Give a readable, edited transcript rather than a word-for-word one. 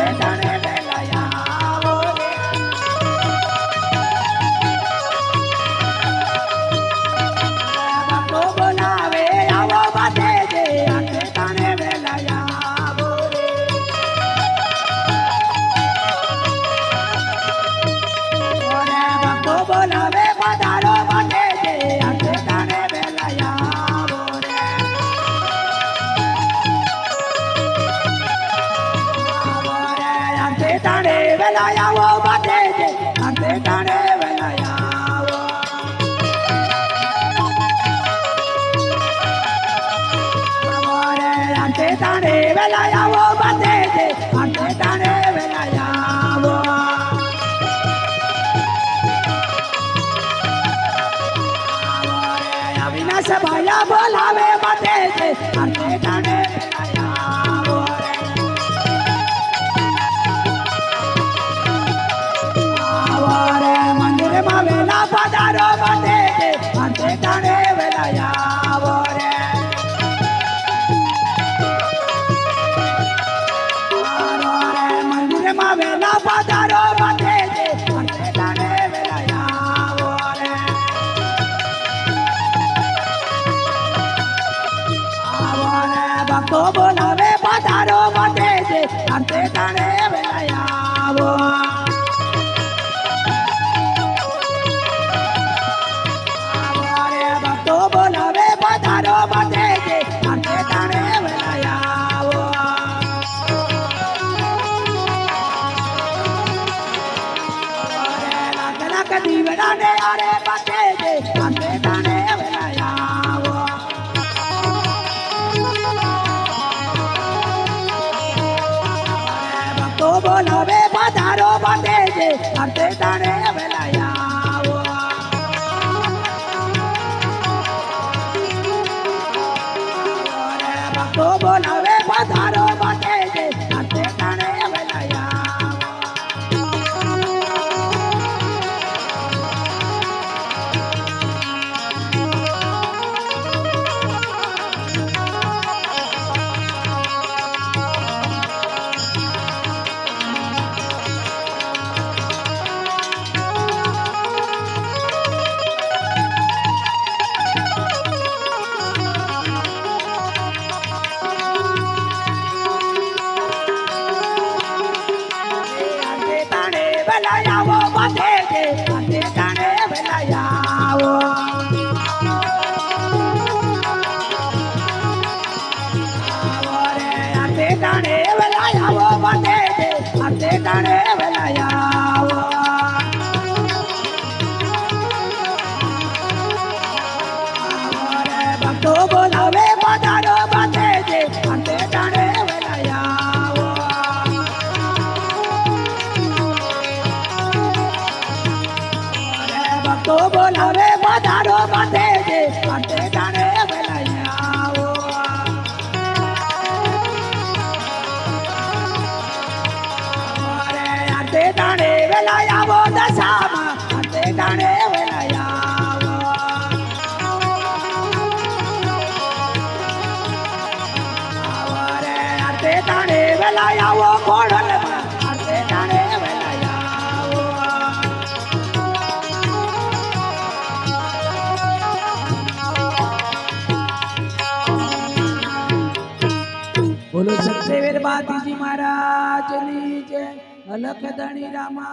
अंते ताणे वेला आवो रे भक्तो बोलावे आवो बाटे जे अंते ताणे वेला आवो रे ओरे भक्तो बोलावे पधारो बाटे जे अंते ताणे वेला आवो रे आवो रे अंते ताणे वेला आवो बाटे जे अंते ताणे वेला आवो आवो रे अंते ताणे वेला आवो बाटे जे अंते ताणे वेला आवो अविनाश भाया बोलावे बाटे जे अंते ताणे वेला आवो रे आवो रे मंदिर मा वेला पधारो बाटे जे अंते ताणे वेला आवो रे आवो रे मंदिर मा वेला पधारो बाटे जे अंते ताणे वेला आवो रे आवो रे भक्तो बोलावे पधारो बाटे जे अंते ताणे वेला आवो आवो रे भक्तो बोलावे पधारो बाटे जे अंते ताणे वेला आवो आवो रे लाख लाख दीवड़ा ने आरे बाटे जे अंते ताणे वेला आवो भक्तो बोलावे पधारो बाटे जे अंते ताणे वेला आवो आवो रे भक्तो बोलावे पधारो बाटे जे अंते ताणे वेला आवो अंते ताणे वेला आवो बाटे जे अंते ताणे वेला आवो आवो रे अंते ताणे वेला आवो बाटे जे अंते ताणे वेला आवो आवो रे भक्तो बोलावे पधारो बाटे जे अंते ताणे वेला आवो भक्तो बोलावे पधारो बाटे जे अंते ताणे वेला आवो आवो रे अंते ताणे वेला आवो दशामा अंते ताणे वेला आवो आवो रे अंते ताणे वेला आवो कोडलमा अंते ताणे वेला आवो बोलो सत्यवीर बातीजी महाराज नी जय अलख धनी रामा।